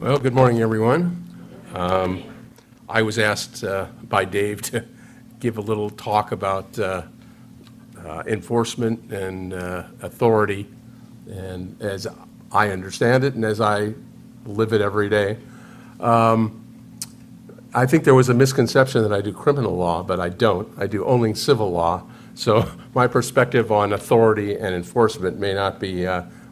Well, good morning, everyone. I was asked by Dave to give a little talk about enforcement and authority, and as I understand it and as I live it every day. I think there was a misconception that I do criminal law, but I don't. I do only civil law. So my perspective on authority and enforcement may not be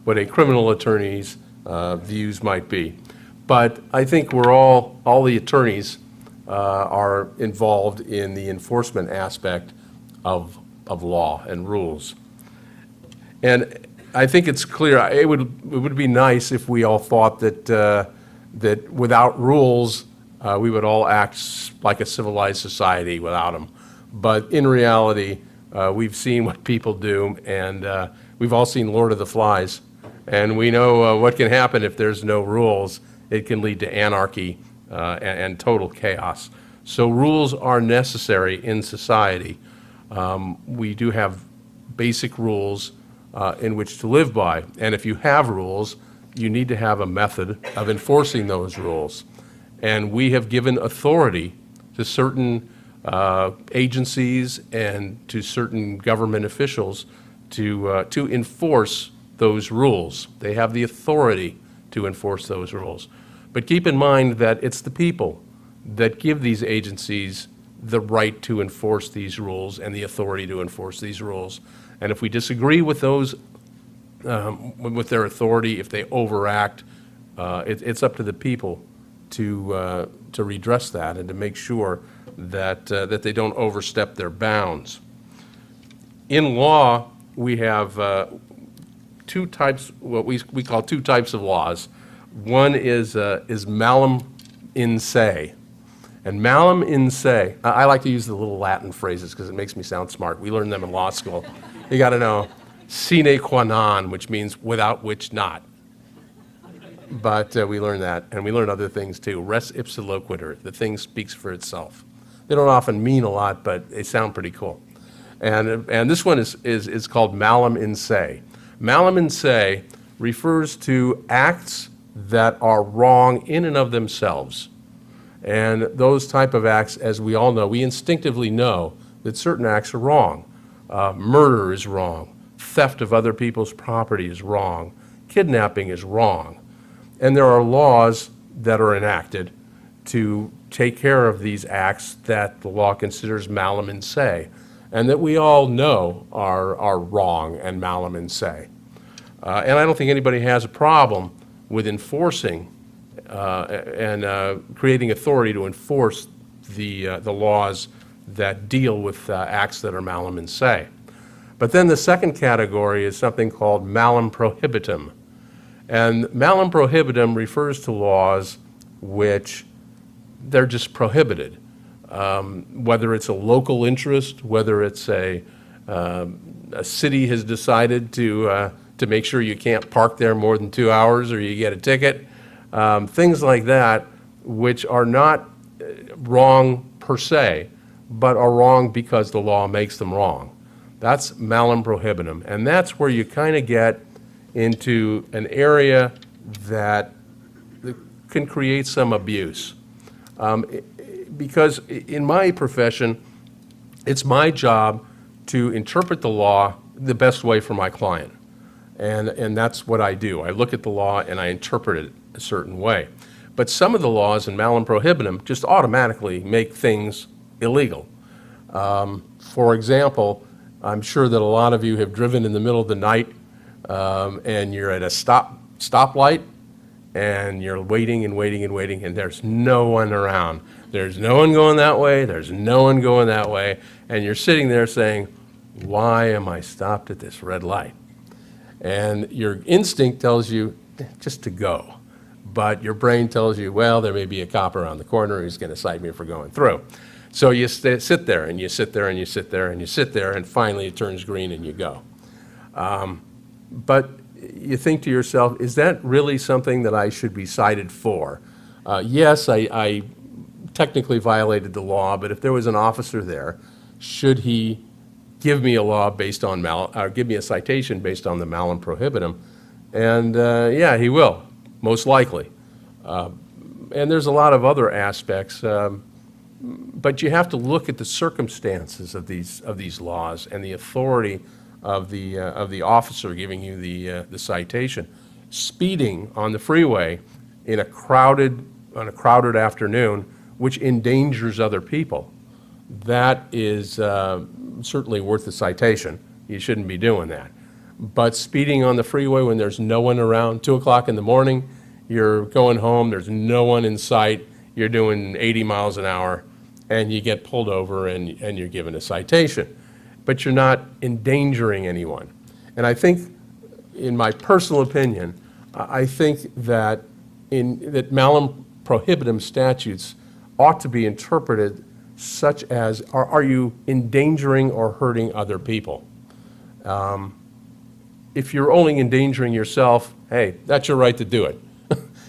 what a criminal attorney's views might be. But I think we're all the attorneys are involved in the enforcement aspect of law and rules. And I think it's clear, it would be nice if we all thought that without rules, we would all act like a civilized society without them. But in reality, we've seen what people do, and we've all seen Lord of the Flies. And we know what can happen if there's no rules. It can lead to anarchy and total chaos. So rules are necessary in society. We do have basic rules in which to live by. And if you have rules, you need to have a method of enforcing those rules. And we have given authority to certain agencies and to certain government officials to enforce those rules. They have the authority to enforce those rules. But keep in mind that it's the people that give these agencies the right to enforce these rules and the authority to enforce these rules. And if we disagree with those, with their authority, if they overact, it's up to the people to redress that and to make sure that they don't overstep their bounds. In law, we have two types, what we call two types of laws. One is malum in se. And malum in se, I like to use the little Latin phrases because it makes me sound smart. We learned them in law school. You got to know sine qua non, which means without which not. But we learn that, and we learn other things too. Res ipsa loquitur, the thing speaks for itself. They don't often mean a lot, but they sound pretty cool. And this one is called malum in se. Malum in se refers to acts that are wrong in and of themselves. And those type of acts, as we all know, we instinctively know that certain acts are wrong. Murder is wrong. Theft of other people's property is wrong. Kidnapping is wrong. And there are laws that are enacted to take care of these acts that the law considers malum in se, and that we all know are wrong and malum in se. And I don't think anybody has a problem with enforcing and creating authority to enforce the laws that deal with acts that are malum in se. But then the second category is something called malum prohibitum. And malum prohibitum refers to laws which they're just prohibited. Whether it's a local interest, whether it's a city has decided to make sure you can't park there more than 2 hours or you get a ticket, things like that, which are not wrong per se, but are wrong because the law makes them wrong. That's malum prohibitum, and that's where you kind of get into an area that can create some abuse. Because in my profession, it's my job to interpret the law the best way for my client. And that's what I do. I look at the law and I interpret it a certain way. But some of the laws in malum prohibitum just automatically make things illegal. For example, I'm sure that a lot of you have driven in the middle of the night and you're at a stoplight and you're waiting and waiting and waiting and there's no one around. There's no one going that way, there's no one going that way, and you're sitting there saying, why am I stopped at this red light? And your instinct tells you just to go. But your brain tells you, well, there may be a cop around the corner who's going to cite me for going through. So you sit there, and you sit there, and you sit there, and you sit there, and finally it turns green and you go. But you think to yourself, is that really something that I should be cited for? Yes, I technically violated the law, but if there was an officer there, should he give me a law based on give me a citation based on the malum prohibitum? And yeah, he will, most likely. And there's a lot of other aspects, but you have to look at the circumstances of these laws and the authority of the officer giving you the citation. Speeding on the freeway on a crowded afternoon, which endangers other people, that is certainly worth the citation. You shouldn't be doing that. But speeding on the freeway when there's no one around, 2 o'clock in the morning, you're going home, there's no one in sight, you're doing 80 miles an hour, and you get pulled over and you're given a citation. But you're not endangering anyone. And I think, in my personal opinion, I think that malum prohibitum statutes ought to be interpreted such as, are you endangering or hurting other people? If you're only endangering yourself, hey, that's your right to do it.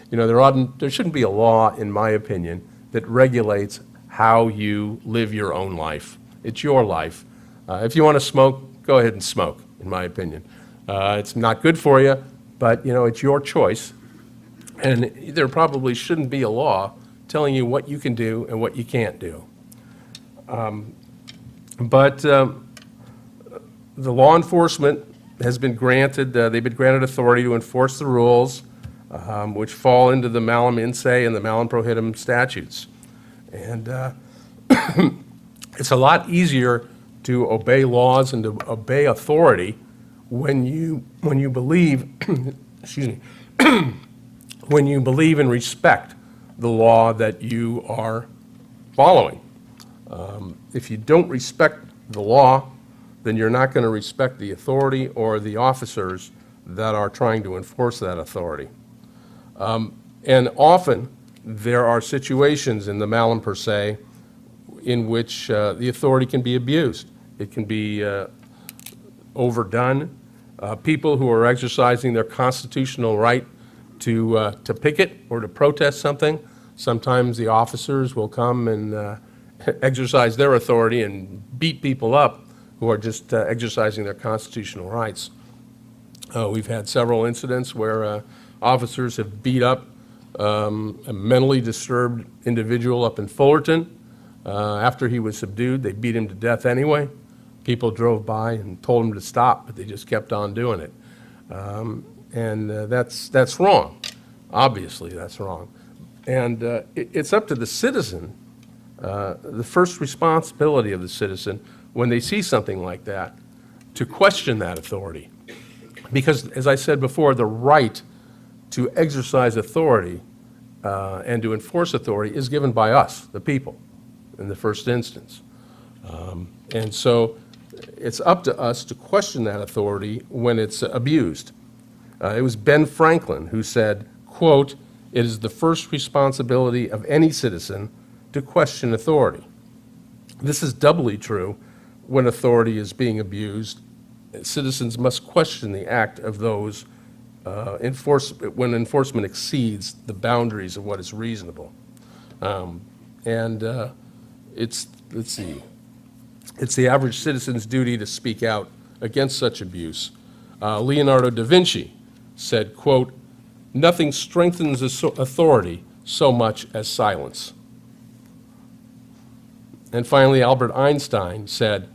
There shouldn't be a law, in my opinion, that regulates how you live your own life. It's your life. If you want to smoke, go ahead and smoke, in my opinion. It's not good for you, but it's your choice. And there probably shouldn't be a law telling you what you can do and what you can't do. But the law enforcement has been granted, they've been granted authority to enforce the rules, which fall into the malum in se and the malum prohibitum statutes. And it's a lot easier to obey laws and to obey authority when you believe, excuse me, when you believe and respect the law that you are following. If you don't respect the law, then you're not going to respect the authority or the officers that are trying to enforce that authority. And often, there are situations in the malum per se in which the authority can be abused. It can be overdone. People who are exercising their constitutional right to picket or to protest something, sometimes the officers will come and exercise their authority and beat people up who are just exercising their constitutional rights. We've had several incidents where officers have beat up a mentally disturbed individual up in Fullerton. After he was subdued, they beat him to death anyway. People drove by and told him to stop, but they just kept on doing it. And that's wrong. Obviously, that's wrong. And it's up to the citizen, the first responsibility of the citizen, when they see something like that, to question that authority. Because, as I said before, the right to exercise authority and to enforce authority is given by us, the people, in the first instance. And so it's up to us to question that authority when it's abused. It was Ben Franklin who said, quote, "It is the first responsibility of any citizen to question authority." This is doubly true when authority is being abused. Citizens must question the act of those when enforcement exceeds the boundaries of what is reasonable. It's the average citizen's duty to speak out against such abuse. Leonardo da Vinci said, quote, "Nothing strengthens authority so much as silence." And finally, Albert Einstein said,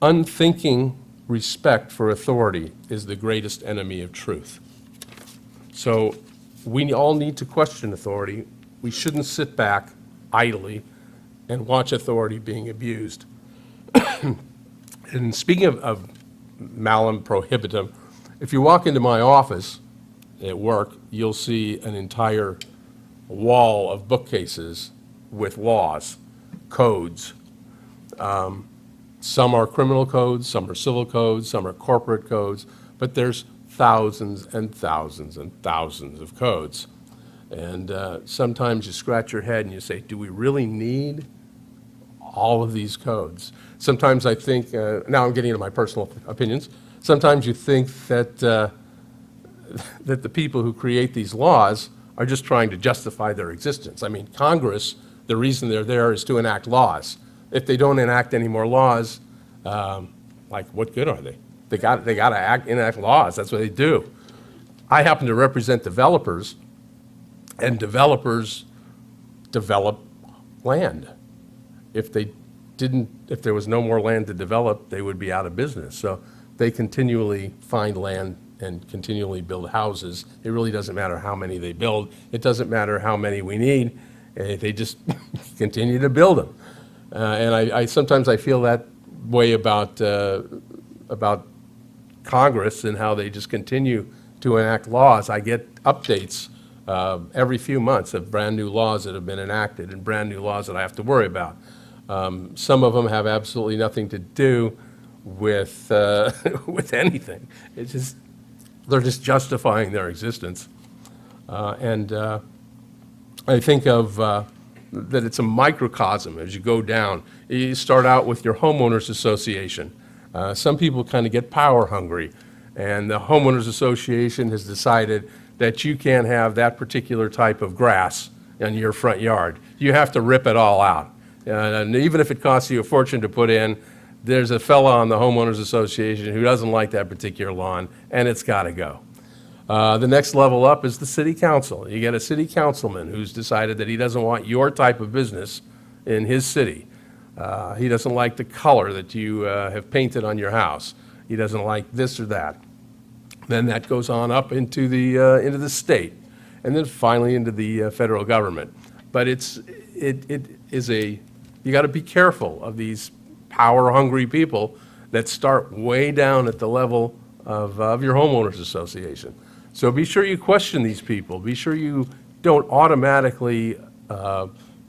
"Unthinking respect for authority is the greatest enemy of truth." So we all need to question authority. We shouldn't sit back idly and watch authority being abused. And speaking of malum prohibitum, if you walk into my office at work, you'll see an entire wall of bookcases with laws, codes. Some are criminal codes, some are civil codes, some are corporate codes, but there's thousands and thousands and thousands of codes. And sometimes you scratch your head and you say, do we really need all of these codes? Sometimes I think, now I'm getting into my personal opinions, sometimes you think that that the people who create these laws are just trying to justify their existence. I mean, Congress, the reason they're there is to enact laws. If they don't enact any more laws, like what good are they? They got to enact laws. That's what they do. I happen to represent developers, And developers develop land. If there was no more land to develop, they would be out of business. So they continually find land and continually build houses. It really doesn't matter how many they build. It doesn't matter how many we need. They just continue to build them. And I sometimes I feel that way about Congress and how they just continue to enact laws. I get updates every few months of brand-new laws that have been enacted and brand-new laws that I have to worry about. Some of them have absolutely nothing to do with with anything. They're just justifying their existence. I think of that it's a microcosm as you go down. You start out with your homeowners association. Some people kind of get power hungry, and the homeowners association has decided that you can't have that particular type of grass in your front yard. You have to rip it all out. And even if it costs you a fortune to put in, there's a fella on the homeowners association who doesn't like that particular lawn, and it's got to go. The next level up is the city council. You get a city councilman who's decided that he doesn't want your type of business in his city. He doesn't like the color that you have painted on your house. He doesn't like this or that. Then that goes on up into the state, and then finally into the federal government. But you got to be careful of these power-hungry people that start way down at the level of your homeowners association. So be sure you question these people. Be sure you don't automatically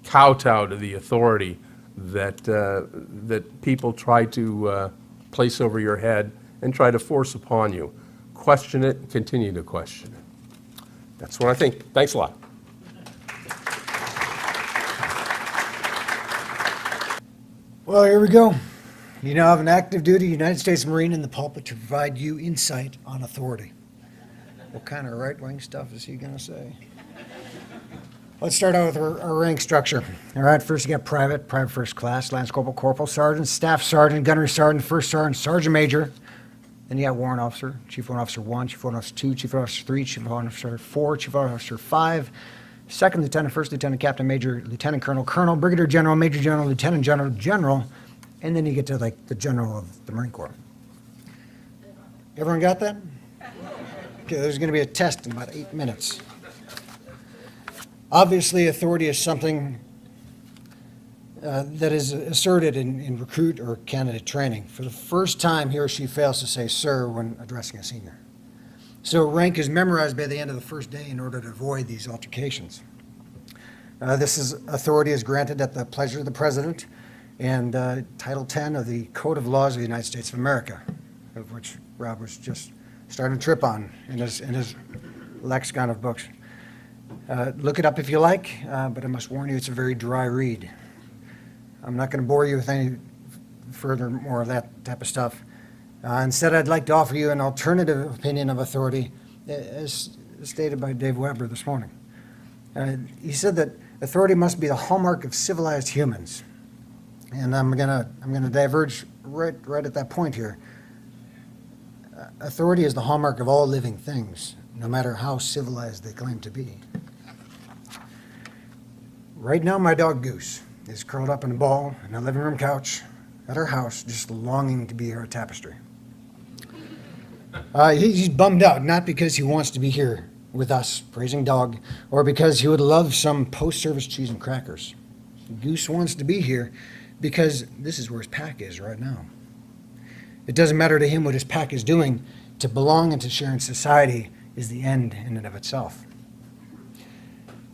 kowtow to the authority that people try to place over your head and try to force upon you. Question it and continue to question it. That's what I think. Thanks a lot. Well, here we go. You now have an active duty United States Marine in the pulpit to provide you insight on authority. What kind of right-wing stuff is he going to say? Let's start out with our rank structure. All right, first you got private first class, lance corporal, corporal, sergeant, staff sergeant, gunnery sergeant, first sergeant, sergeant major. Then you got warrant officer, chief warrant officer 1, chief warrant officer 2, chief warrant officer 3, chief warrant officer 4, chief warrant officer 5, second lieutenant, first lieutenant, captain, major, lieutenant colonel, colonel, brigadier general, major general, lieutenant general, general, and then you get to like the general of the Marine Corps. Everyone got that? Okay, there's going to be a test in about 8 minutes. Obviously, authority is something that is asserted in recruit or candidate training. For the first time, he or she fails to say sir when addressing a senior. So rank is memorized by the end of the first day in order to avoid these altercations. Authority is granted at the pleasure of the president and Title 10 of the Code of Laws of the United States of America, of which Rob was just starting to trip on in his lexicon of books. Look it up if you like, but I must warn you, it's a very dry read. I'm not going to bore you with any further more of that type of stuff. Instead, I'd like to offer you an alternative opinion of authority, as stated by Dave Weber this morning. He said that authority must be the hallmark of civilized humans, and I'm gonna diverge right at that point here. Authority is the hallmark of all living things, no matter how civilized they claim to be. Right now, my dog Goose is curled up in a ball in a living room couch at our house, just longing to be here at Tapestry. He's bummed out, not because he wants to be here with us, praising dog, or because he would love some post-service cheese and crackers. Goose wants to be here because this is where his pack is right now. It doesn't matter to him what his pack is doing. To belong and to share in society is the end in and of itself.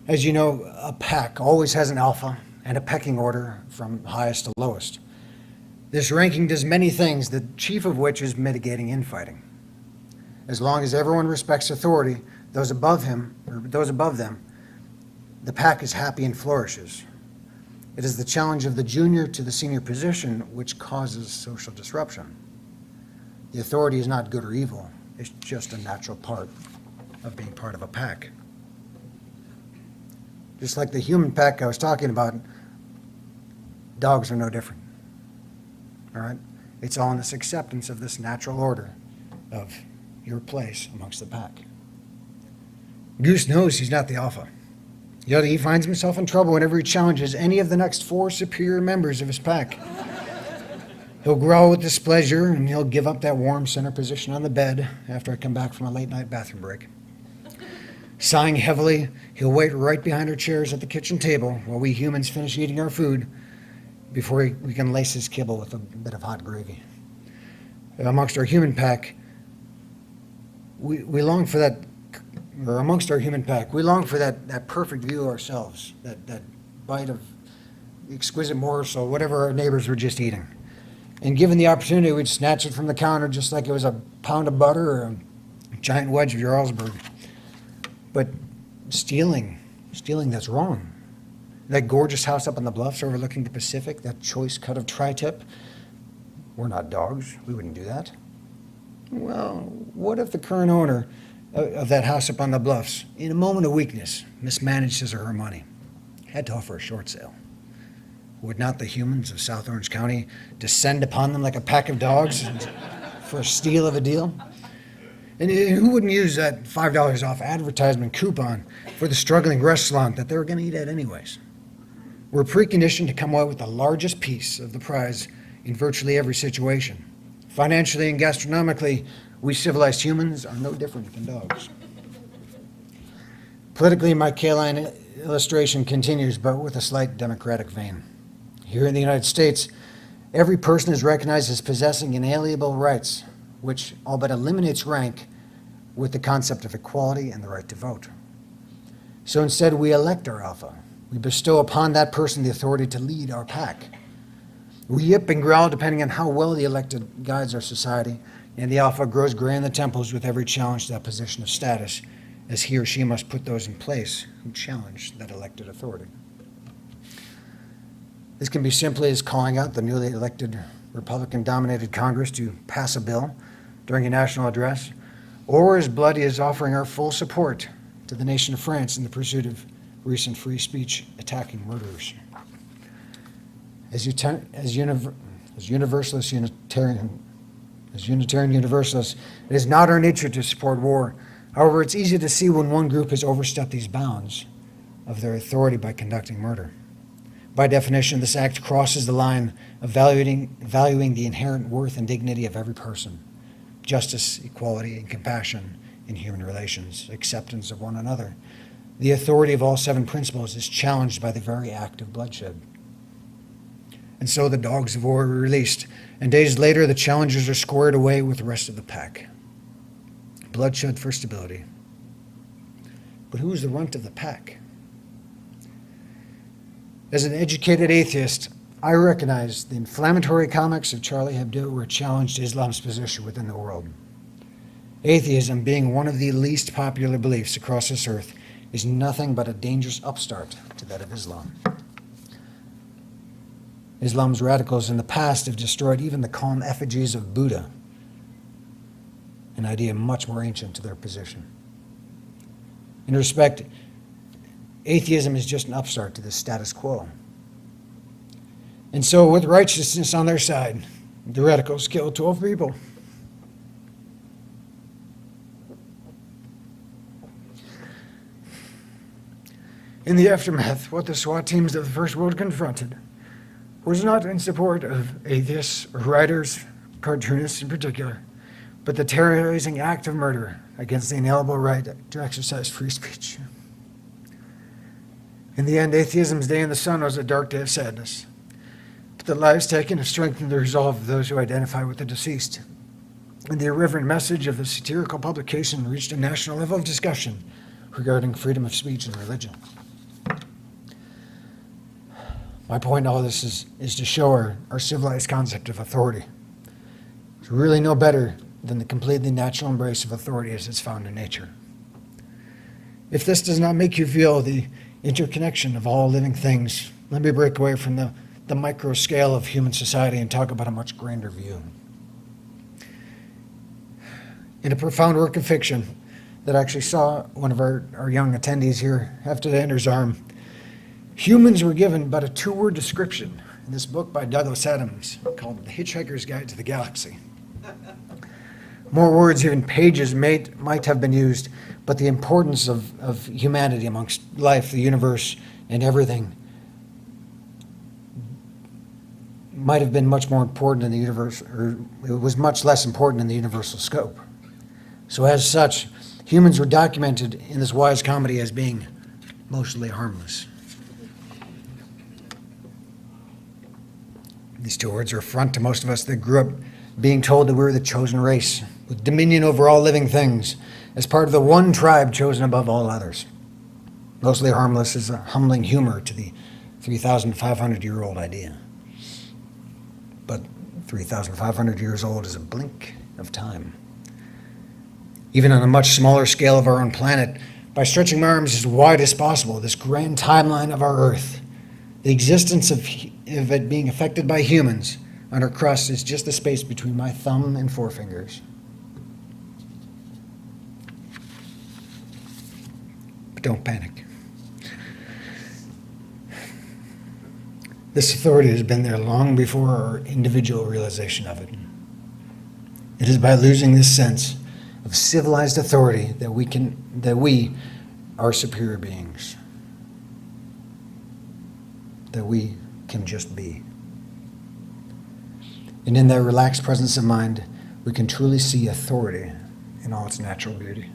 As you know, a pack always has an alpha and a pecking order from highest to lowest. This ranking does many things, the chief of which is mitigating infighting. As long as everyone respects authority, those above him or those above them, the pack is happy and flourishes. It is the challenge of the junior to the senior position which causes social disruption. The authority is not good or evil, it's just a natural part of being part of a pack. Just like the human pack I was talking about, dogs are no different. All right? It's all in this acceptance of this natural order of your place amongst the pack. Goose knows he's not the alpha. Yet he finds himself in trouble whenever he challenges any of the next 4 superior members of his pack. He'll growl with displeasure, and he'll give up that warm center position on the bed after I come back from a late-night bathroom break. Sighing heavily, he'll wait right behind our chairs at the kitchen table while we humans finish eating our food before we can lace his kibble with a bit of hot gravy. Amongst our human pack, we long for that, or amongst our human pack, we long for that perfect view of ourselves, that bite of exquisite morsel, whatever our neighbors were just eating. And given the opportunity, we'd snatch it from the counter just like it was a pound of butter or a giant wedge of Jarlsberg. But stealing, that's wrong. That gorgeous house up on the bluffs overlooking the Pacific, that choice cut of tri-tip, we're not dogs. We wouldn't do that. Well, what if the current owner of that house up on the bluffs, in a moment of weakness, mismanaged his or her money, had to offer a short sale? Would not the humans of South Orange County descend upon them like a pack of dogs for a steal of a deal? And who wouldn't use that $5 off advertisement coupon for the struggling restaurant that they were going to eat at anyways? We're preconditioned to come away with the largest piece of the prize in virtually every situation. Financially and gastronomically, we civilized humans are no different than dogs. Politically, my K-line illustration continues, but with a slight democratic vein. Here in the United States, every person is recognized as possessing inalienable rights, which all but eliminates rank with the concept of equality and the right to vote. So instead, we elect our alpha. We bestow upon that person the authority to lead our pack. We yip and growl depending on how well the elected guides our society, and the alpha grows gray in the temples with every challenge to that position of status, as he or she must put those in place who challenge that elected authority. This can be simply as calling out the newly elected Republican-dominated Congress to pass a bill during a national address, or as bloody as offering our full support to the nation of France in the pursuit of recent free speech attacking murderers. As Unitarian Universalists, it is not our nature to support war. However, it's easy to see when one group has overstepped these bounds of their authority by conducting murder. By definition, this act crosses the line of valuing the inherent worth and dignity of every person, justice, equality, and compassion in human relations, acceptance of one another. The authority of all 7 principles is challenged by the very act of bloodshed. And so the dogs of war were released, and days later the challengers are squared away with the rest of the pack. Bloodshed for stability. But who is the runt of the pack? As an educated atheist, I recognize the inflammatory comments of Charlie Hebdo were challenged Islam's position within the world. Atheism, being one of the least popular beliefs across this earth, is nothing but a dangerous upstart to that of Islam. Islam's radicals in the past have destroyed even the calm effigies of Buddha, an idea much more ancient to their position. In respect, atheism is just an upstart to the status quo. And so, with righteousness on their side, the radicals killed 12 people. In the aftermath, what the SWAT teams of the First World confronted was not in support of atheists or writers, cartoonists in particular, but the terrorizing act of murder against the inalienable right to exercise free speech. In the end, atheism's day in the sun was a dark day of sadness. But the lives taken have strengthened the resolve of those who identify with the deceased. And the irreverent message of the satirical publication reached a national level of discussion regarding freedom of speech and religion. My point in all this is to show our civilized concept of authority. It's really no better than the completely natural embrace of authority as it's found in nature. If this does not make you feel the interconnection of all living things, let me break away from the micro scale of human society and talk about a much grander view. In a profound work of fiction that I actually saw one of our young attendees here have to the ender's arm, humans were given but a 2-word description in this book by Douglas Adams called The Hitchhiker's Guide to the Galaxy. More words, even pages, might have been used, but the importance of humanity amongst life, the universe, and everything might have been much more important in the universe, or it was much less important in the universal scope. So as such, humans were documented in this wise comedy as being mostly harmless. These two words are a affront to most of us that grew up being told that we were the chosen race, with dominion over all living things, as part of the one tribe chosen above all others. Mostly harmless is a humbling humor to the 3,500-year-old idea. But 3,500 years old is a blink of time. Even on a much smaller scale of our own planet, by stretching my arms as wide as possible, this grand timeline of our Earth, the existence of it being affected by humans on our crust is just the space between my thumb and forefingers. But don't panic. This authority has been there long before our individual realization of it. It is by losing this sense of civilized authority that we are superior beings. That we can just be. And in that relaxed presence of mind, we can truly see authority in all its natural beauty.